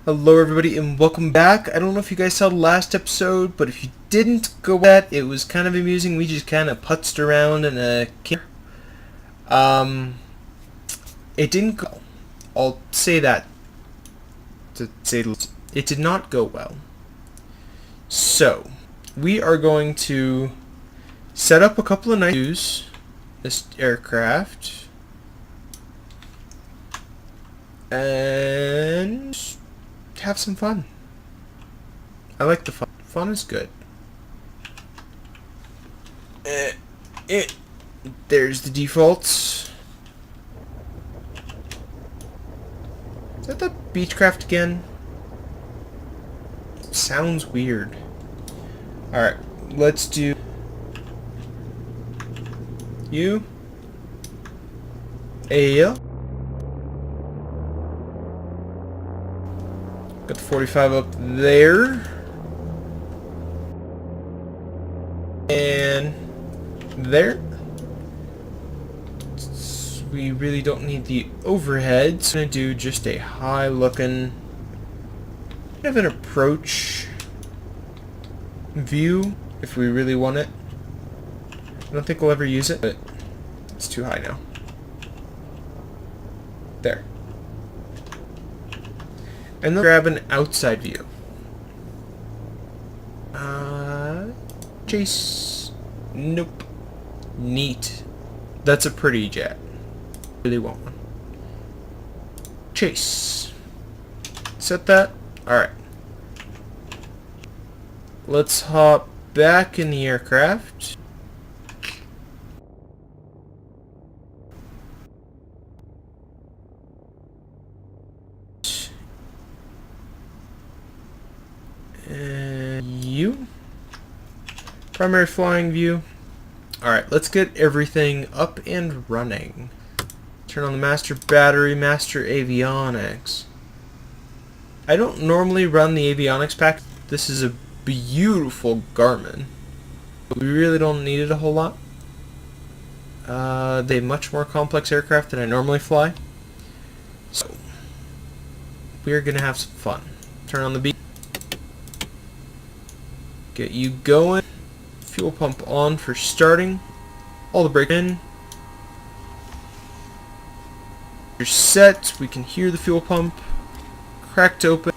Hello everybody and welcome back. I don't know if you guys saw the last episode, but if you didn't go with that, it was kind of amusing. We just kind of putzed around in a camper. It didn't go. I'll say that. It did not go well. So, we are going to set up a couple of nice this aircraft and have some fun. I like the fun. Fun is good. There's the defaults. Is that the Beechcraft again? Sounds weird. Alright, let's do you. Got the 45 up there. And there. We really don't need the overhead, so I'm going to do just a high looking kind of an approach view if we really want it. I don't think we'll ever use it, but it's too high now. There. And then grab an outside view. Chase. Nope. Neat. That's a pretty jet. Really want one. Chase. Set that. Alright. Let's hop back in the aircraft. And you. Primary flying view. Alright, let's get everything up and running. Turn on the master battery, master avionics. I don't normally run the avionics pack. This is a beautiful Garmin, but we really don't need it a whole lot. They have much more complex aircraft than I normally fly. So, we're going to have some fun. Turn on the beat. Get you going. Fuel pump on for starting. All the brake in. You're set. We can hear the fuel pump. Cracked open.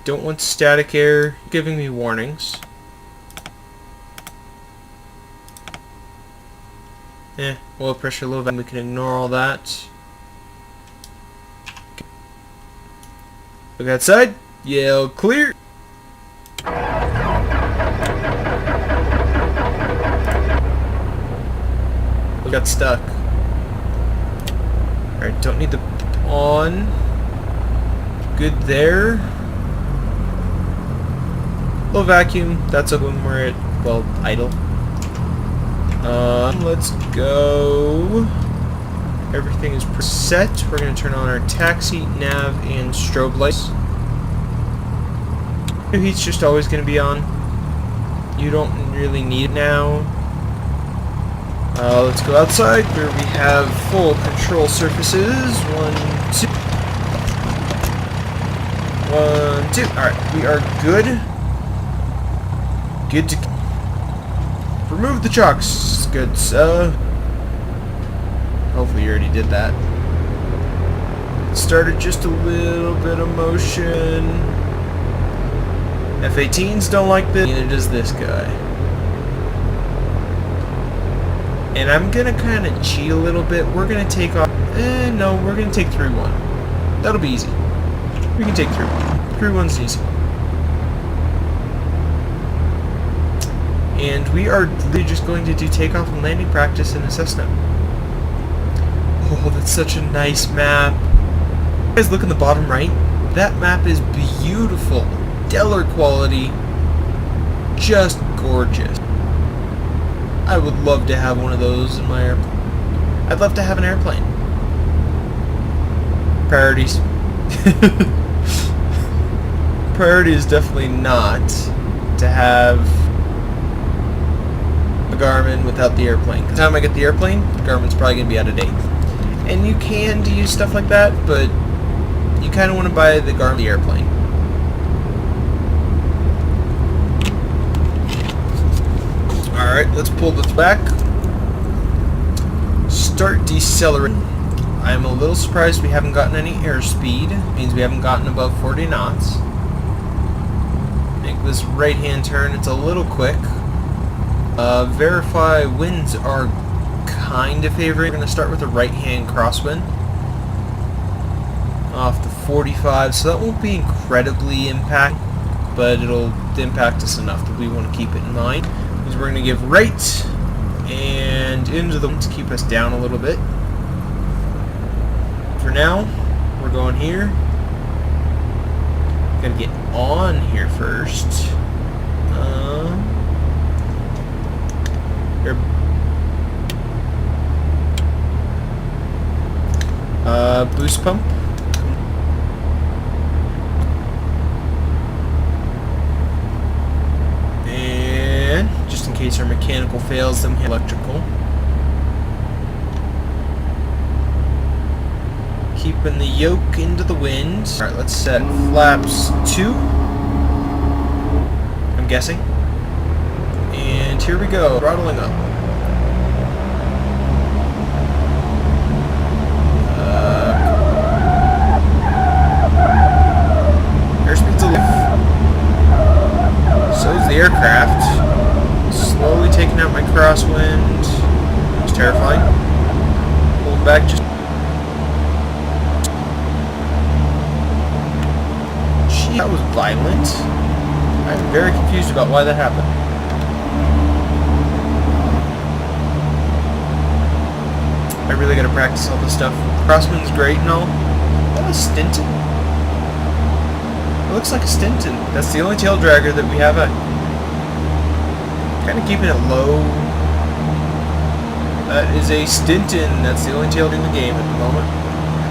Don't want static air giving me warnings. Oil pressure low, we can ignore all that. Look outside. Yell clear. We got stuck. Alright, don't need the on. Good there. Low vacuum. That's a when we're at, well, idle. Let's go. Everything is preset. We're going to turn on our taxi, nav, and strobe lights. New heat's just always going to be on. You don't really need it now. Let's go outside where we have full control surfaces. 1, 2. 1, 2. Alright, we are good. Good to remove the chocks. Good, so hopefully you already did that. Started just a little bit of motion. F-18s don't like this. Neither does this guy. And I'm gonna kind of cheat a little bit. We're gonna take off. No, we're gonna take 3-1. That'll be easy. We can take 3-1. 3-1's easy. And we are really just going to do takeoff and landing practice in a Cessna. Oh, that's such a nice map. You guys look in the bottom right. That map is beautiful. Stellar quality. Just gorgeous. I would love to have one of those in my airplane. I'd love to have an airplane. Priorities. Priority is definitely not to have a Garmin without the airplane. By the time I get the airplane, the Garmin's probably going to be out of date. And you can use stuff like that, but you kind of want to buy the Garmin airplane. Alright, let's pull this back. Start decelerating. I'm a little surprised we haven't gotten any airspeed. It means we haven't gotten above 40 knots. Make this right-hand turn. It's a little quick. Verify winds are kind of favoring. We're going to start with a right-hand crosswind. Off the 45, so that won't be incredibly impactful, but it'll impact us enough that we want to keep it in mind. Because we're going to give right and into the wind to keep us down a little bit. For now, we're going here. Gotta get on here first. Boost pump. And just in case our mechanical fails, then we have electrical. Keeping the yoke into the wind. Alright, let's set flaps 2. I'm guessing. And here we go, throttling up. Airspeed's a little. So is the aircraft. Slowly taking out my crosswind. It's terrifying. Pulling back just. Gee, that was violent. I'm very confused about why that happened. I really gotta practice all this stuff. Crosswind's great and all. That was Stinton. It looks like a Stinton. That's the only tail dragger that we have. Kind of keeping it low. That is a Stinton. That's the only tail in the game at the moment.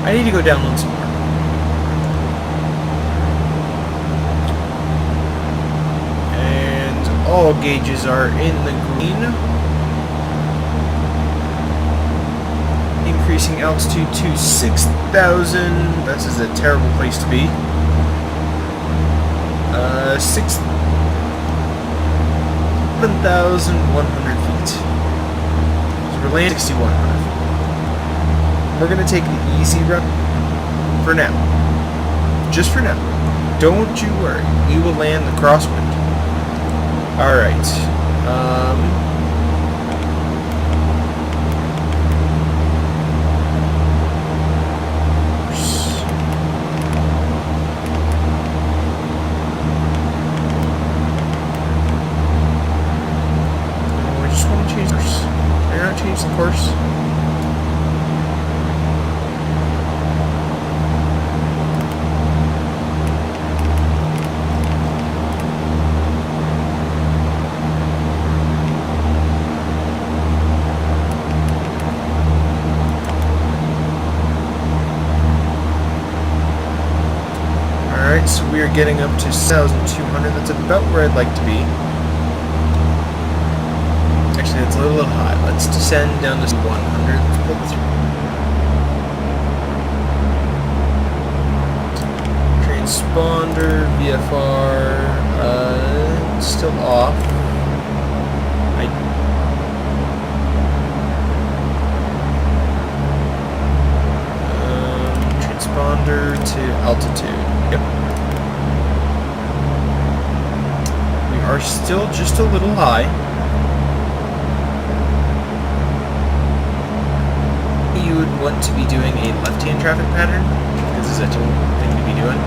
I need to go download some more. And all gauges are in the green. Increasing altitude to 6,000. This is a terrible place to be. 7,100 feet. So we're landing 6,100. We're going to take the easy route for now. Just for now. Don't you worry. We will land the crosswind. Alright. Change the course. Alright, so we are getting up to 6,200. That's about where I'd like to be. Actually, it's a little high. Let's descend down to 100. Transponder, VFR, still off. Transponder to altitude. Yep. We are still just a little high. You would want to be doing a left-hand traffic pattern, because this is a total thing to be doing.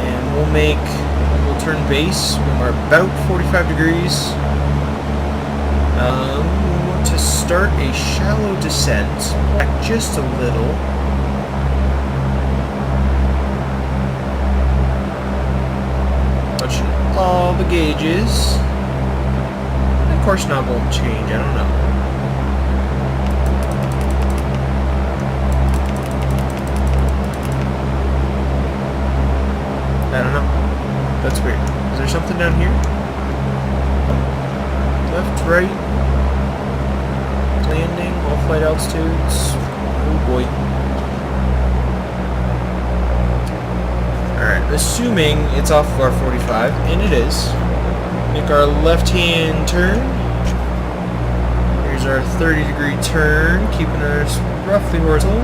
And we'll turn base when we're about 45 degrees. We want to start a shallow descent, back just a little. Watching all the gauges. And of course knob won't change, I don't know. I don't know. That's weird. Is there something down here? Left, right. Landing, all flight altitudes. Oh boy. assuming it's off of our 45, and it is. Make our left-hand turn. Here's our 30-degree turn, keeping us roughly horizontal.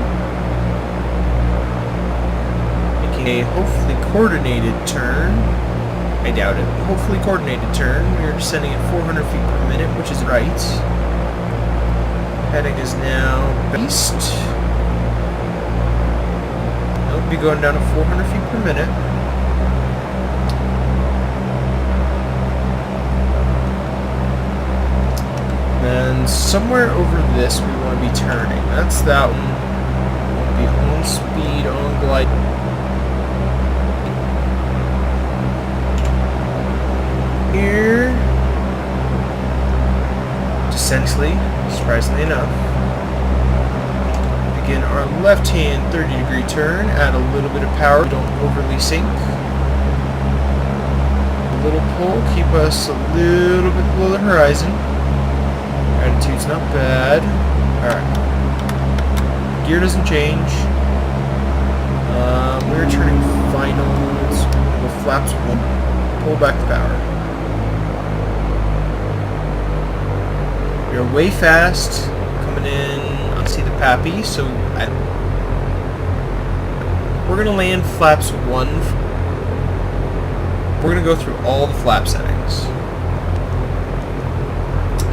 Making a hopefully coordinated turn. I doubt it. Hopefully coordinated turn. We're descending at 400 feet per minute, which is right. Heading is now east. We'll be going down to 400 feet per minute. And somewhere over this we want to be turning. That's that one. We'll be on speed, on glide. Here. Essentially, surprisingly enough. Begin our left-hand 30-degree turn. Add a little bit of power. Don't overly sink. A little pull. Keep us a little bit below the horizon. Attitude's not bad. Alright. Gear doesn't change. We're turning finals. We'll flaps 1. Pull back the power. We're way fast. Coming in. I see the Pappy, so we're going to land flaps 1. We're going to go through all the flap settings.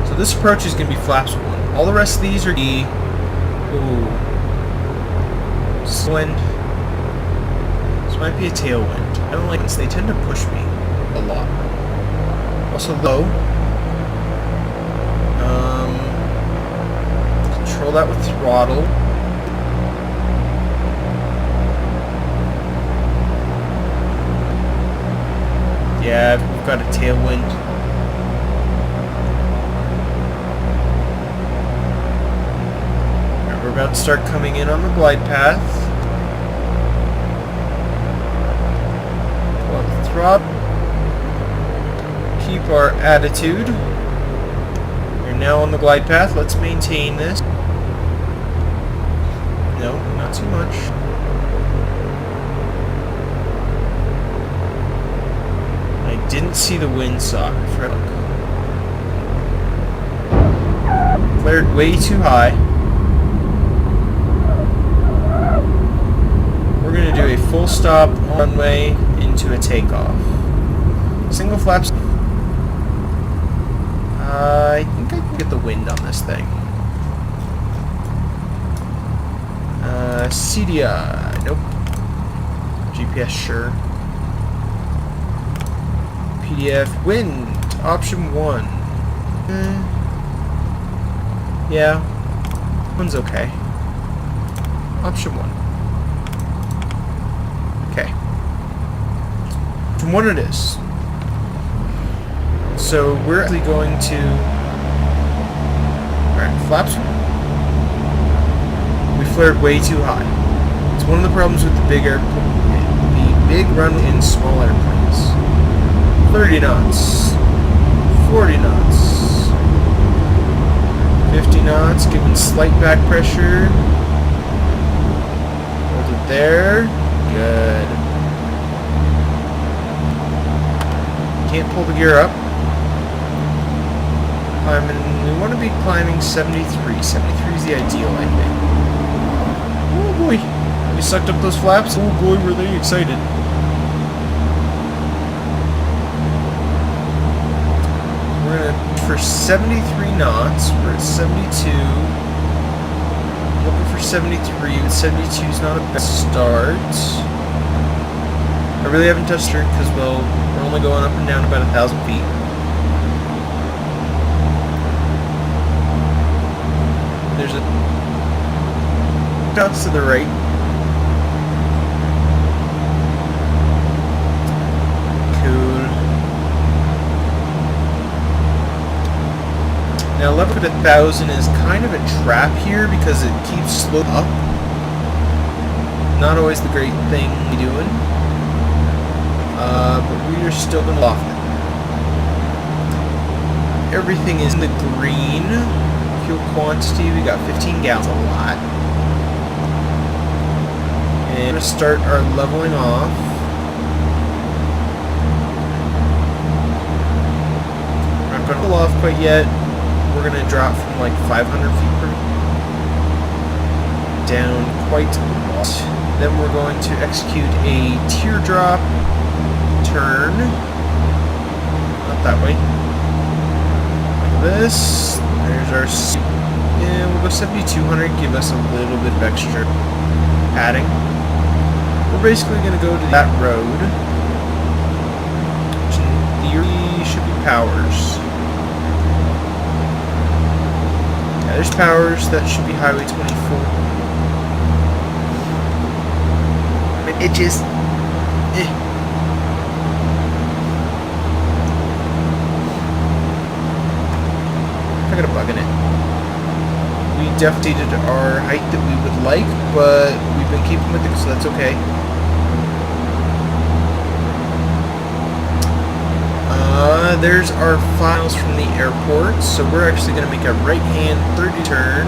So this approach is going to be flaps 1. All the rest of these are the wind. This might be a tailwind. I don't like this. They tend to push me a lot. Also low. Control that with throttle. Yeah, we've got a tailwind. We're about to start coming in on the glide path. Pull out the throttle. Keep our attitude. We're now on the glide path. Let's maintain this. No, not too much. I didn't see the windsock. Flared way too high. We're going to do a full stop on runway into a takeoff. Single flaps. I think I can get the wind on this thing. CDI. Nope. GPS, sure. PDF. Wind. Option 1. Yeah. One's okay. Option 1. Okay. From what it is. So we're actually going to... Alright, flaps. We flared way too high. It's one of the problems with the big run in small airplanes. 30 knots. 40 knots. 50 knots, giving slight back pressure. Hold it there. Good. Can't pull the gear up. Climbing, we want to be climbing 73. 73 is the ideal, I think. Oh boy. We sucked up those flaps. Oh boy, were they excited. We're going to, for 73 knots, we're at 72. Looking for 73, but 72 is not a bad start. I really haven't touched her because, well, we're only going up and down about 1,000 feet. There's a knots to the right. Cool. Now, level at 1,000 is kind of a trap here because it keeps slow up. Not always the great thing to be doing. But we are still going to loft it. Everything is in the green. Fuel quantity, we got 15 gallons, a lot. And we're going to start our leveling off. not going to pull off quite yet. We're going to drop from like 500 feet per minute down quite a lot. Then we're going to execute a teardrop turn. Not that way. Like this. There's our... Yeah, we'll go 7,200. Give us a little bit of extra padding. We're basically going to go to that road, which in theory should be Powers. Yeah, there's Powers. That should be Highway 24. It just... I got a bug in it. We definitely did our height that we would like, but we've been keeping with it, so that's okay. There's our files from the airport, so we're actually going to make a right-hand 30 turn,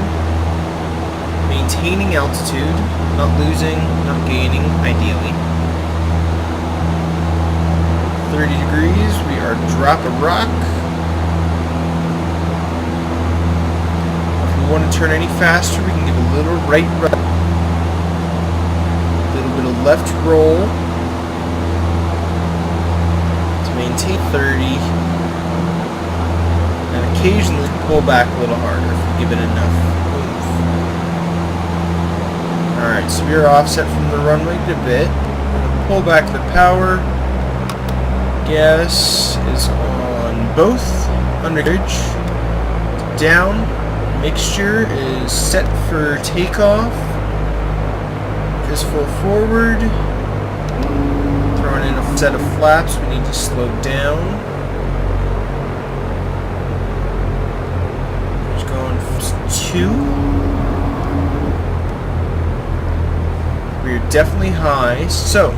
maintaining altitude, not losing, not gaining, ideally. 30 degrees, we are drop a rock. If we want to turn any faster, we can give a little right, a little bit of left roll to maintain 30, and occasionally pull back a little harder if we give it enough oomph. Alright, so we are offset from the runway a bit. Pull back the power. Gas is on both. Undercarriage. Down. Mixture is set for takeoff. Fistful forward. Throwing in a set of flaps. We need to slow down. Just going 2. We're definitely high. So,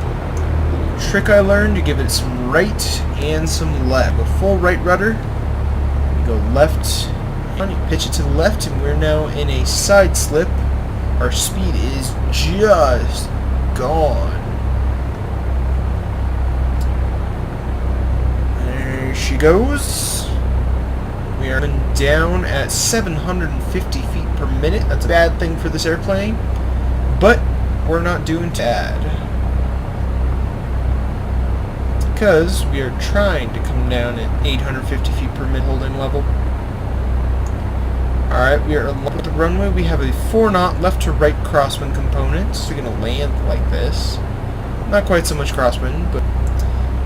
trick I learned, to give it some right and some left. A full right rudder. You go left. You pitch it to the left, and we're now in a side slip. Our speed is just gone. There she goes. We are down at 750 feet per minute. That's a bad thing for this airplane, but we're not doing bad, because we are trying to come down at 850 feet per minute holding level. Alright, we are along with the runway. We have a 4-knot left to right crosswind component, so we're going to land like this. Not quite so much crosswind, but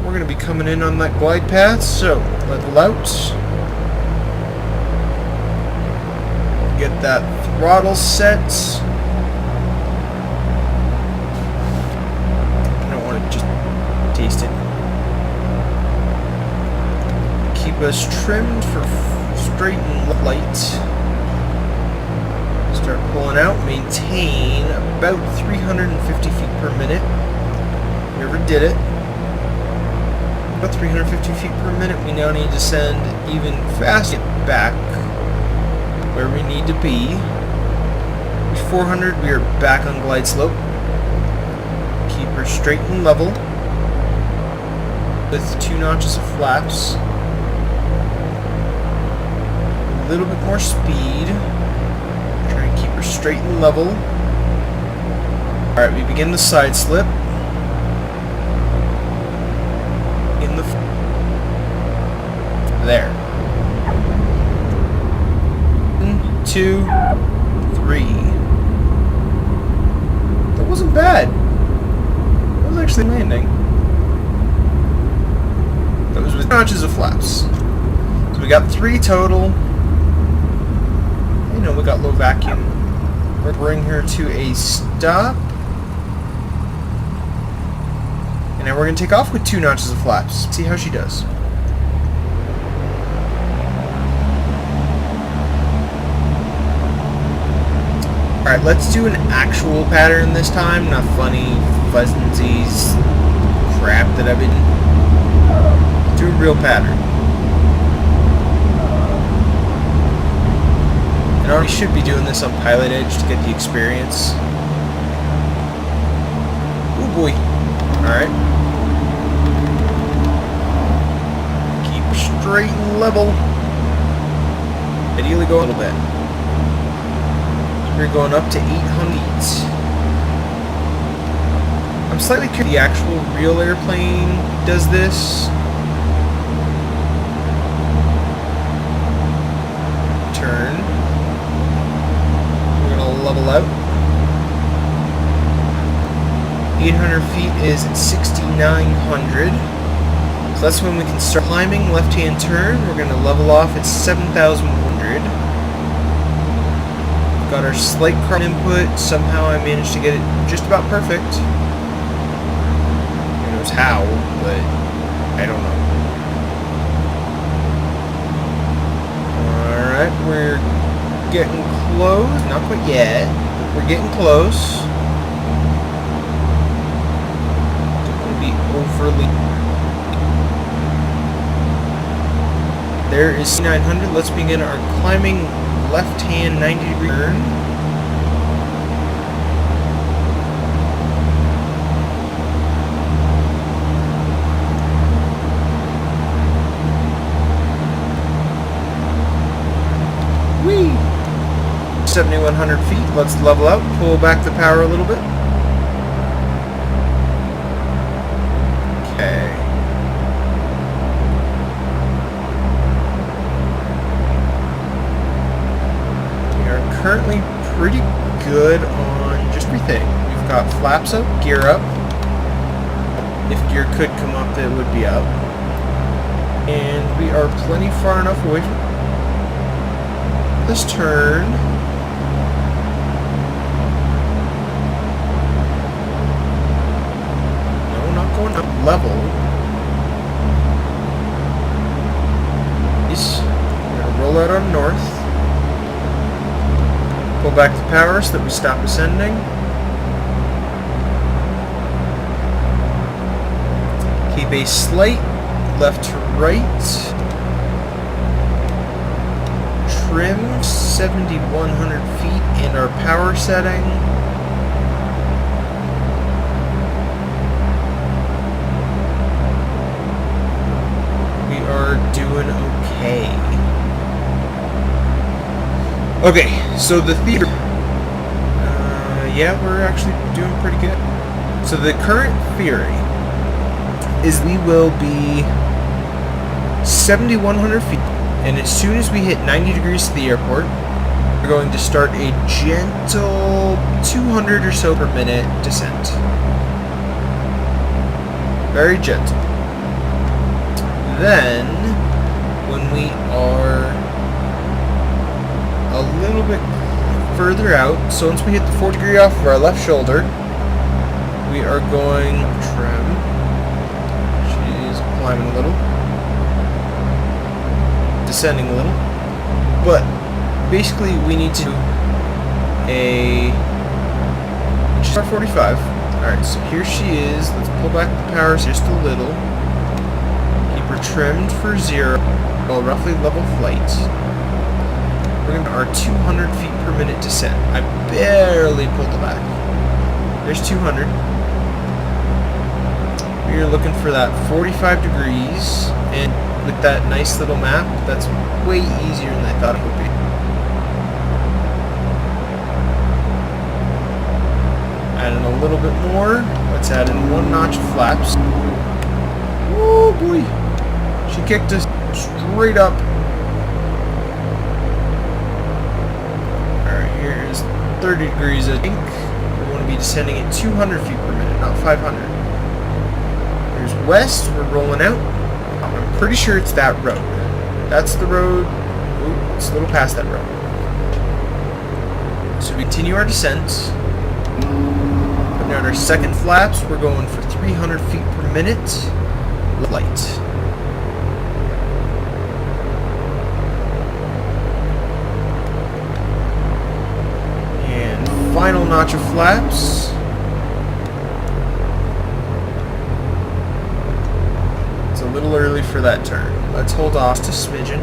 we're going to be coming in on that glide path, so level out. Get that throttle set. I don't want to just taste it. Keep us trimmed for straight and light. Start pulling out. Maintain about 350 feet per minute. We never did it. About 350 feet per minute. We now need to send even faster back where we need to be. 400, we are back on glide slope. Keep her straight and level with 2 notches of flaps. A little bit more speed. Try and keep her straight and level. Alright, we begin the side slip. In the... There. 1, 2, 3. That wasn't bad. That was actually landing. That was with notches of flaps. So we got 3 total. You know, we got low vacuum. We'll bring her to a stop. And now we're going to take off with 2 notches of flaps. See how she does. Alright, let's do an actual pattern this time, not funny fuzzinsies crap that I've been... Do a real pattern. And I already should be doing this on Pilot Edge to get the experience. Oh boy. Alright. Keep straight and level. Ideally go a little bit. We're going up to 800 feet. I'm slightly curious the actual real airplane does this. Turn. We're going to level out. 800 feet is 6,900. So that's when we can start climbing. Left-hand turn. We're going to level off at 7,100. Got our slight crop input. Somehow I managed to get it just about perfect. Who knows how, but I don't know. Alright, we're getting close. Not quite yet, but we're getting close. Don't want to be overly... There is C900. Let's begin our climbing left-hand 90-degree turn. Whee! 7,100 feet. Let's level out. Pull back the power a little bit. Okay. Currently pretty good on just everything. We've got flaps up, gear up. If gear could come up, that would be up. And we are plenty far enough away from this turn. No, not going up level. Yes. We're going to roll out on north. Pull back the power so that we stop ascending. Keep a slight left to right. Trim 7,100 feet and our power setting. We are doing okay. Okay, so the theater, yeah, we're actually doing pretty good. So the current theory is we will be 7,100 feet, and as soon as we hit 90 degrees to the airport, we're going to start a gentle 200 or so per minute descent. Very gentle. Then, when we are a little bit further out, so once we hit the 4 degree off of our left shoulder, we are going trim. She's climbing a little, descending a little, but basically we need to which is our 45. Alright, so here she is. Let's pull back the power just a little, keep her trimmed for 0, well, roughly level flight. We're going to our 200 feet per minute descent. I barely pulled it back. There's 200. We are looking for that 45 degrees, and with that nice little map, that's way easier than I thought it would be. Add in a little bit more. Let's add in 1 notch of flaps. Oh boy. She kicked us straight up. Alright, here's 30 degrees, I think. We want to be descending at 200 feet per minute, not 500. Here's west, we're rolling out. I'm pretty sure it's that road. That's the road. Ooh, it's a little past that road. So we continue our descent. Putting out our second flaps, we're going for 300 feet per minute. Light. And final notch of flaps. It's a little early for that turn. Let's hold off to smidgen.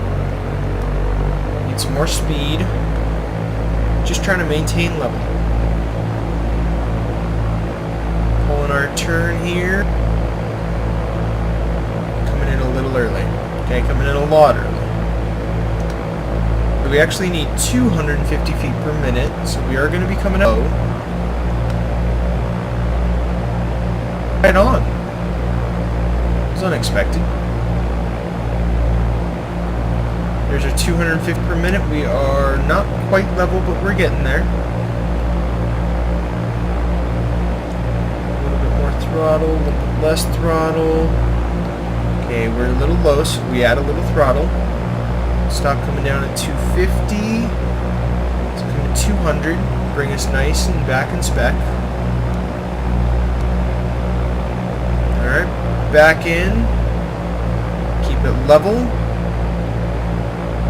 Need some more speed. Just trying to maintain level. Pulling our turn here. Coming in a little early. Okay, coming in a lot early. we actually need 250 feet per minute, so we are going to be coming out. Right on. It was unexpected. There's our 250 per minute. We are not quite level, but we're getting there. A little bit more throttle, a little bit less throttle. Okay, we're a little low, so we add a little throttle. Stop coming down at 250. Let's come to 200. Bring us nice and back in spec. Alright, back in. Keep it level.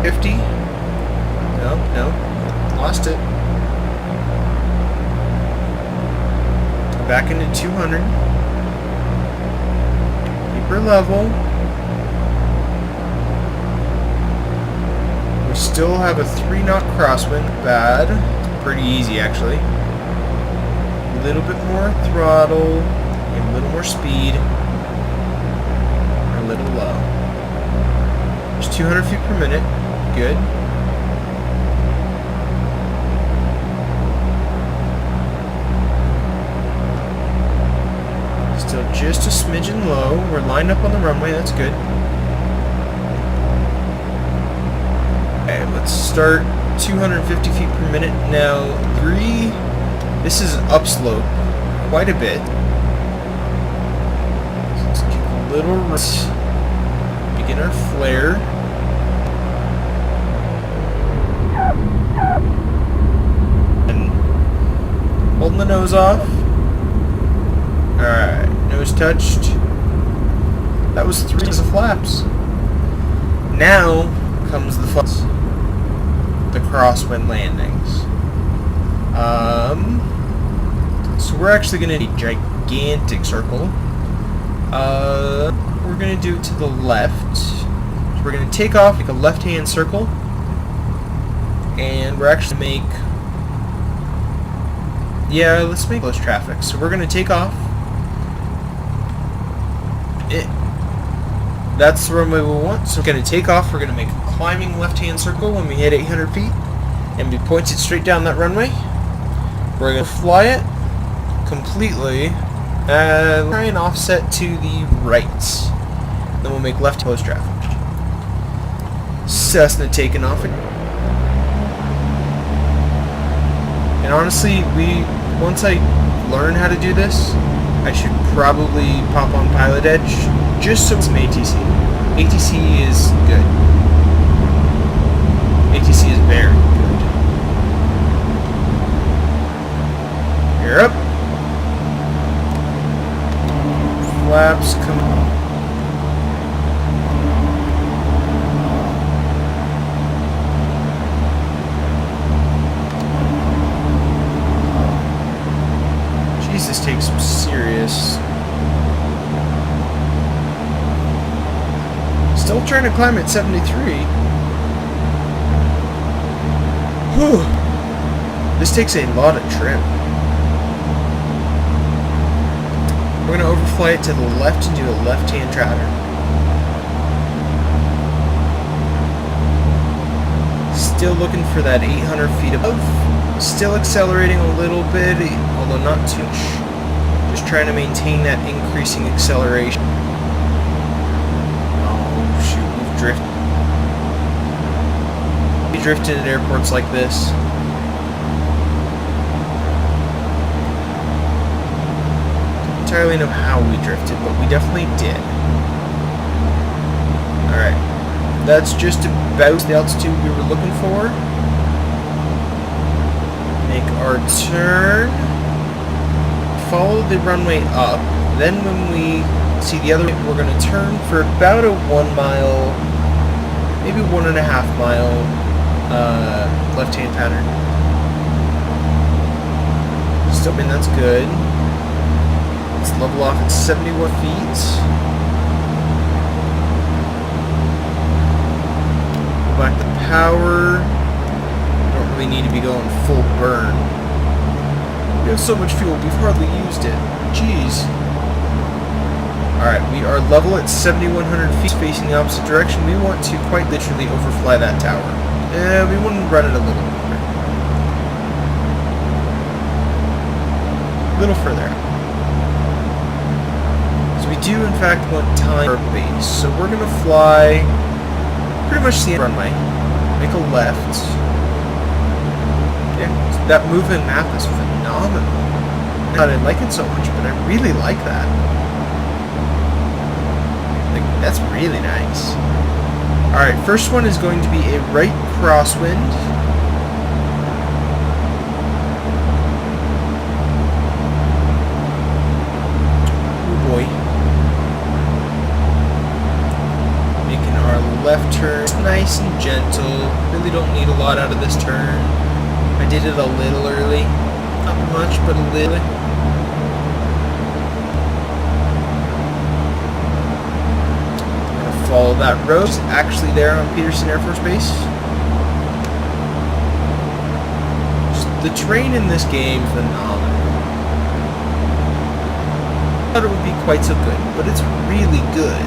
50. No, lost it. Back into 200. Keep her level. We still have a 3-knot crosswind. Bad. Pretty easy, actually. A little bit more throttle. A little more speed. A little low. There's 200 feet per minute. Good. Still just a smidgen low. We're lined up on the runway. That's good. Okay, let's start 250 feet per minute. Now, 3. This is upslope quite a bit. So let's get a little rest. Begin our flare. Holding the nose off. Alright, nose touched. That was 3 of flaps. Now comes the fun. The crosswind landings. So we're actually going to need a gigantic circle. We're going to do it to the left. So we're going to take off, make a left-hand circle. And we're actually make... Yeah, let's make close traffic. So we're going to take off. That's the runway we want. So we're going to take off. We're going to make a climbing left-hand circle when we hit 800 feet. And be pointed straight down that runway. We're going to fly it completely. And try and offset to the right. Then we'll make left close traffic. Cessna taking off. And honestly, once I learn how to do this, I should probably pop on Pilot Edge just so some ATC. ATC is good. ATC is very good. You're up. Flaps come on. This takes some serious. Still trying to climb at 73. Whew. This takes a lot of trim. We're going to overfly it to the left and do a left-hand tratter. Still looking for that 800 feet above. Still accelerating a little bit, although not too much. Just trying to maintain that increasing acceleration. Oh shoot, we've drifted. We drifted at airports like this. Don't entirely know how we drifted, but we definitely did. Alright. That's just about the altitude we were looking for. Make our turn, follow the runway up, then when we see the other, we're going to turn for about a 1 mile, maybe 1.5 mile left-hand pattern. Still, I mean, that's good. Let's level off at 71 feet. Go back to power. We need to be going full burn. We have so much fuel, we've hardly used it. Jeez. Alright, we are level at 7,100 feet facing the opposite direction. We want to quite literally overfly that tower. We want to run it a little longer. A little further out. So we do in fact want time for our base. So we're going to fly pretty much the runway. Make a left. Yeah, that moving map is phenomenal. I didn't like it so much, but I really like that. Like, that's really nice. Alright, first one is going to be a right crosswind. Oh boy. Making our left turn nice and gentle. Really don't need a lot out of this turn. I did it a little early. Not much, but a little. Follow that road. It's actually there on Peterson Air Force Base. The terrain in this game is phenomenal. I thought it would be quite so good, but it's really good.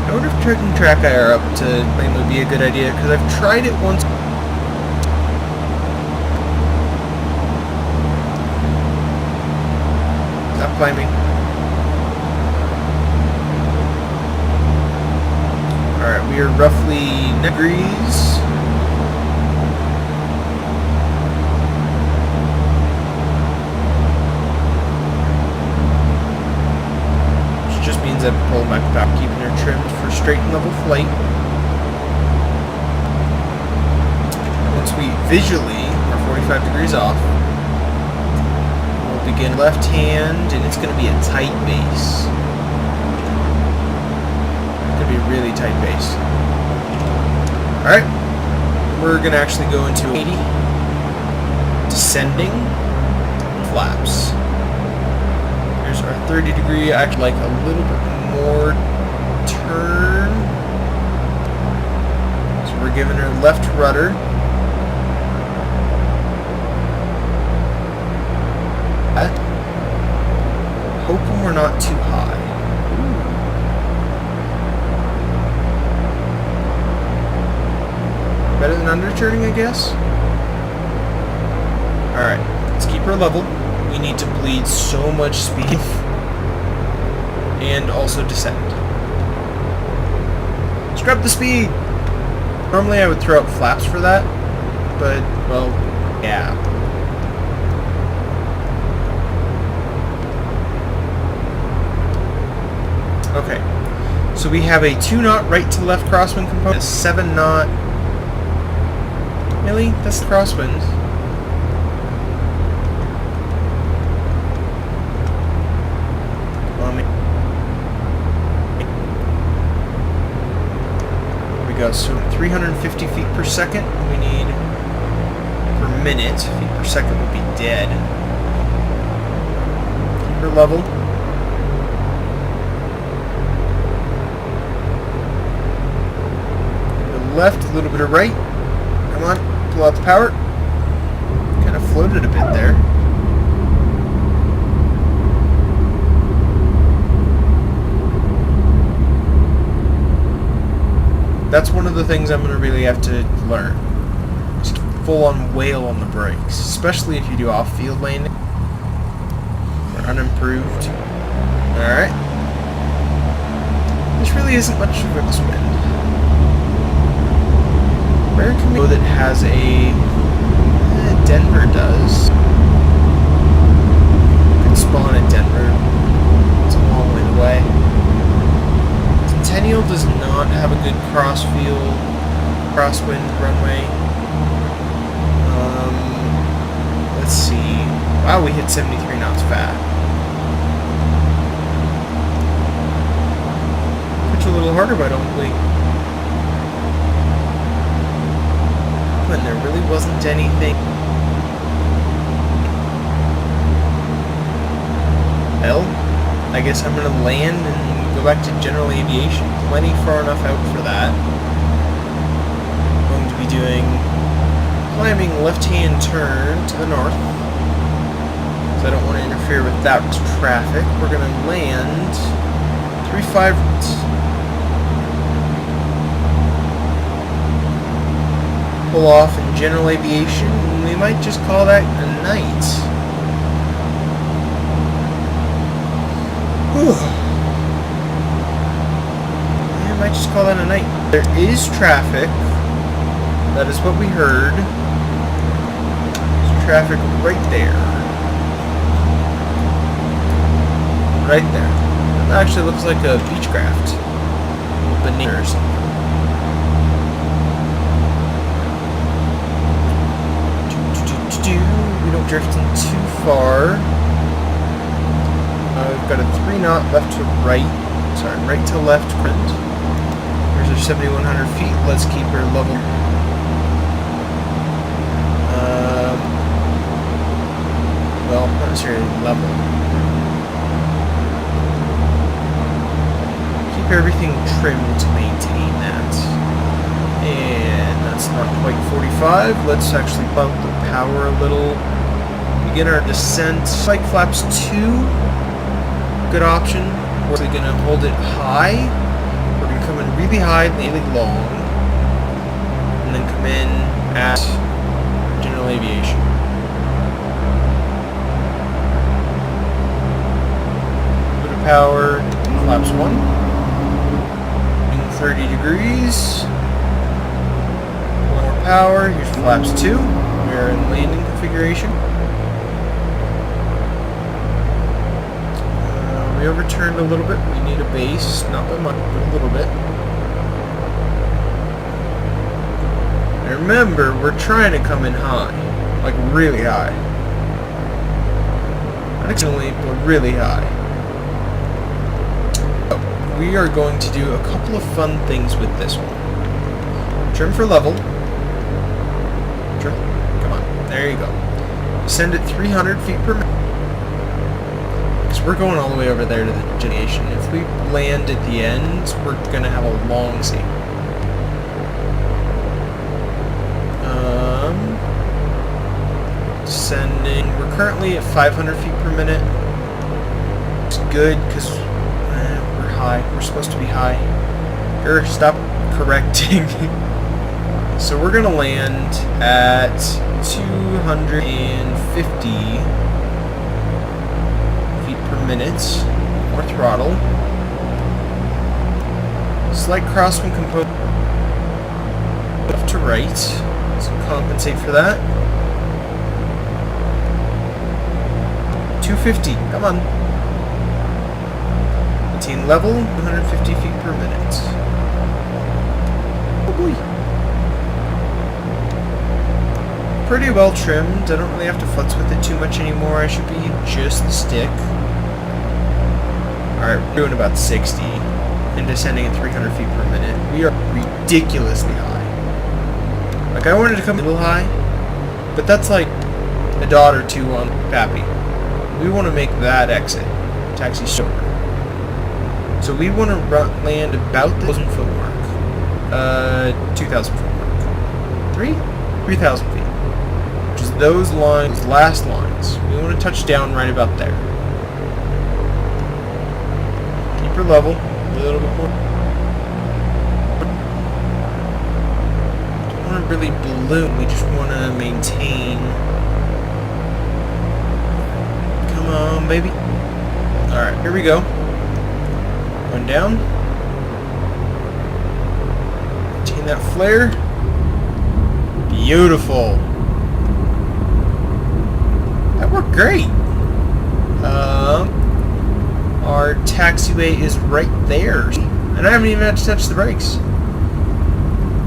I wonder if turning track IR up to plane would be a good idea, because I've tried it once. Stop climbing. Alright, we are roughly 9 degrees. Which just means I'm pulling back the power, keeping her trimmed for straight and level flight. Once we visually are 45 degrees off, we'll begin left hand, and it's going to be a tight base. Be a really tight base. Alright, we're going to actually go into 80, descending, flaps. Here's our 30 degree, I'd like a little bit more turn. So we're giving her left rudder. Hoping we're not too high. Better than underturning, I guess? Alright, let's keep her level. We need to bleed so much speed. And also descend. Scrub the speed! Normally I would throw up flaps for that, but, well, yeah. Okay, so we have a 2-knot right to left crosswind component, a 7-knot. Really? That's the crosswind. There we go. So 350 feet per second. We need per minute. Feet per second would be dead. Keep her level. A little left, a little bit of right. Come on. Pull out the power. Kind of floated a bit there. That's one of the things I'm going to really have to learn. Just full on whale on the brakes. Especially if you do off-field landing. Or unimproved. Alright. This really isn't much of a crosswind. Where can we go that has a... Denver does. Could spawn at Denver. It's a long way away. Centennial does not have a good crosswind runway. Let's see. Wow, we hit 73 knots fast. Pitch a little harder, but don't we? When there really wasn't anything. Well, I guess I'm gonna land and go back to general aviation. Plenty far enough out for that. I'm going to be doing climbing left-hand turn to the north. So I don't want to interfere with that traffic. We're going to land 35. Pull off in general aviation. We might just call that a night. Whew. I might just call that a night. There is traffic. That is what we heard. There's traffic right there. Right there. That actually looks like a Beechcraft. Beneath or something. We don't drift in too far. We've got a 3 knot left to right. Sorry, right to left. Here's our 7,100 feet. Let's keep her level. Well, not necessarily level. Keep everything trimmed to maintain that. And that's not quite 45. Let's actually bump the power a little. Begin our descent. Spike flaps 2. Good option. We're going to hold it high. We're going to come in really high, really long. And then come in at general aviation. Bit of power. Flaps 1. 30 degrees. Power, here's flaps 2. We are in landing configuration. We overturned a little bit. We need a base, not by much, but a little bit. And remember, we're trying to come in high, like really high. Not extremely, but really high. We are going to do a couple of fun things with this one. Trim for level. Come on, there you go. Send it 300 feet per minute. Because we're going all the way over there to the destination. If we land at the end, we're going to have a long seat. Sending. We're currently at 500 feet per minute. It's good because we're high. We're supposed to be high. Stop correcting. So we're going to land at 250 feet per minute. More throttle. Slight crosswind component left to right. So compensate for that. 250. Come on. Maintain level. 150 feet per minute. Oh boy. Pretty well trimmed. I don't really have to futz with it too much anymore. I should be just the stick. Alright, we're doing about 60 and descending at 300 feet per minute. We are ridiculously high. Like, I wanted to come a little high, but that's like a dot or two on Pappy. We want to make that exit taxi shorter. So we want to land about the 1,000 foot mark. 2,000 foot mark. 3,000 feet. Which is those lines, those last lines. We want to touch down right about there. Keep her level. A little bit more. Don't want to really balloon. We just want to maintain. Come on, baby. Alright, here we go. Going down. Maintain that flare. Beautiful. That worked great. Our taxiway is right there. And I haven't even had to touch the brakes.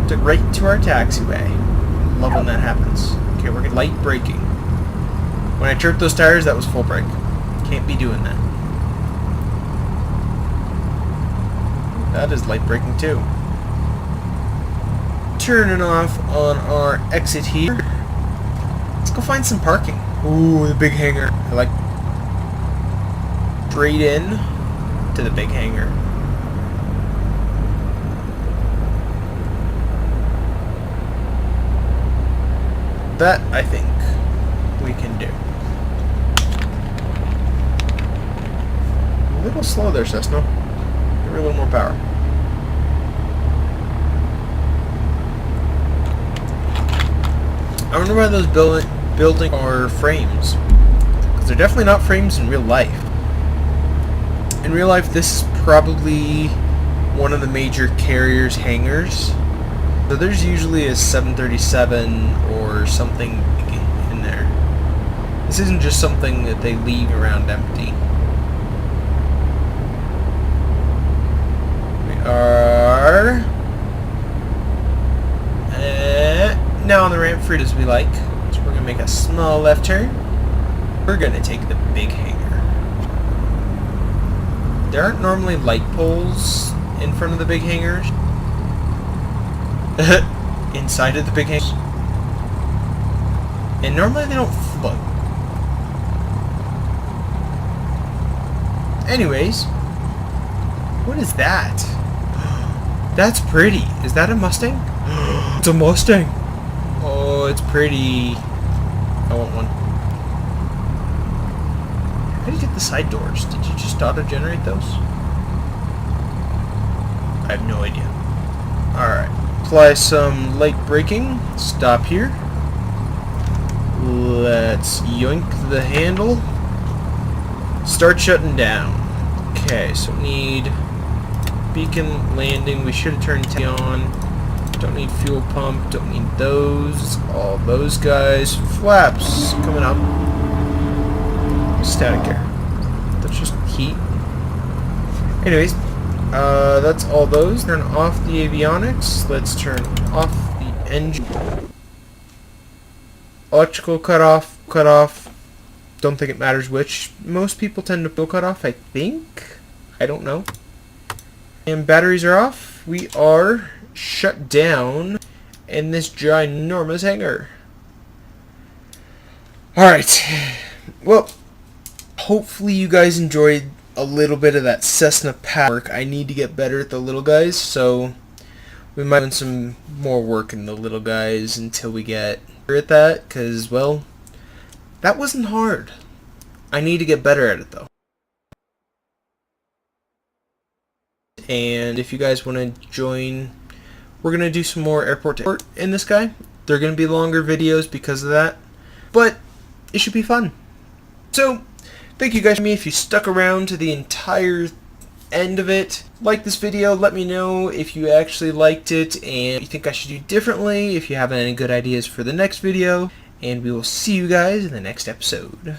Took right to our taxiway. Love when that happens. Okay, we're getting light braking. When I chirped those tires, that was full brake. Can't be doing that. That is light braking too. Turning off on our exit here. Let's go find some parking. Ooh, the big hangar. I like straight in to the big hangar. That, I think, we can do. little slow there, Cessna. Give her a little more power. I wonder why those building are frames. Because they're definitely not frames in real life. In real life, this is probably one of the major carriers' hangars. So there's usually a 737 or something in there. This isn't just something that they leave around empty. We are now on the ramp for it as we like. So we're going to make a small left turn. We're going to take the big hangar. There aren't normally light poles in front of the big hangars. Inside of the big hangars. And normally they don't float. Anyways, what is that? That's pretty. Is that a Mustang? It's a Mustang. Oh, it's pretty. I want one. How do you get the side doors? Did you just auto-generate those? I have no idea. Alright. Apply some light braking. Stop here. Let's yoink the handle. Start shutting down. Okay, so we need beacon landing. We should have turned T on. Don't need fuel pump. Don't need those. All those guys. Flaps coming up. Static air. That's just heat. Anyways, that's all those. Turn off the avionics. Let's turn off the engine. Electrical cut off. Don't think it matters which. Most people tend to go cut off, I think. I don't know. And batteries are off. We are shut down in this ginormous hangar. Alright. Well, hopefully you guys enjoyed a little bit of that Cessna work. I need to get better at the little guys, so we might do some more work in the little guys until we get better at that, because, well, that wasn't hard. I need to get better at it, though. And if you guys want to join, we're going to do some more airport to airport in this guy. They're going to be longer videos because of that, but it should be fun. So, thank you guys for me. If you stuck around to the entire end of it, like this video, let me know if you actually liked it and you think I should do differently, if you have any good ideas for the next video, and we will see you guys in the next episode.